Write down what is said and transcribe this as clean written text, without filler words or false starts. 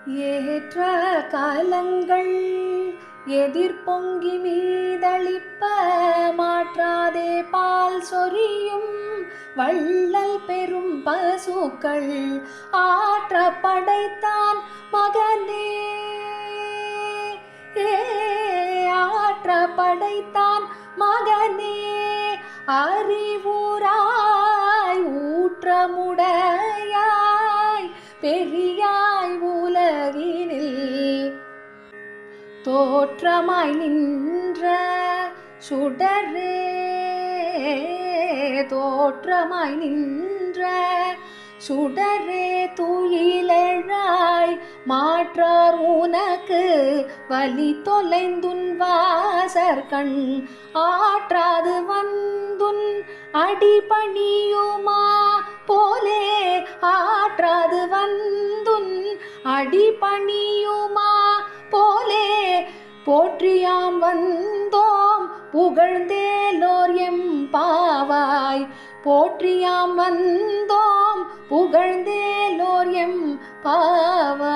ஏற்ற காலங்கள் எதிர்பொங்கி மீதளிப்ப மாற்றாதே பால் சொரியும் வள்ளல் பெரும் பசுக்கள் ஆற்ற படைத்தான் மகனே. ஆற்ற படைத்தான் மகனே அறிவுராய் ஊற்றமுடையாய் பெரியாய் உலகினில் தோற்றமாய் நின்ற சுடரே. தோற்றமாய் நின்ற சுடரே துயிலெழாய் மாற்றார் உனக்கு வலி தொலைந்துன் வாசற்கண் ஆற்றாது வந்துன் அடிபணியுமா போலே. ஆற்றாது வந்துன் அடிபணியுமா போலே போற்றியாம் வந்தோம் புகழ்ந்தேலோர் எம்பாவாய். போற்றியாம் வந்தோம் புகழ்ந்தேலோர் எம்பாவாய்.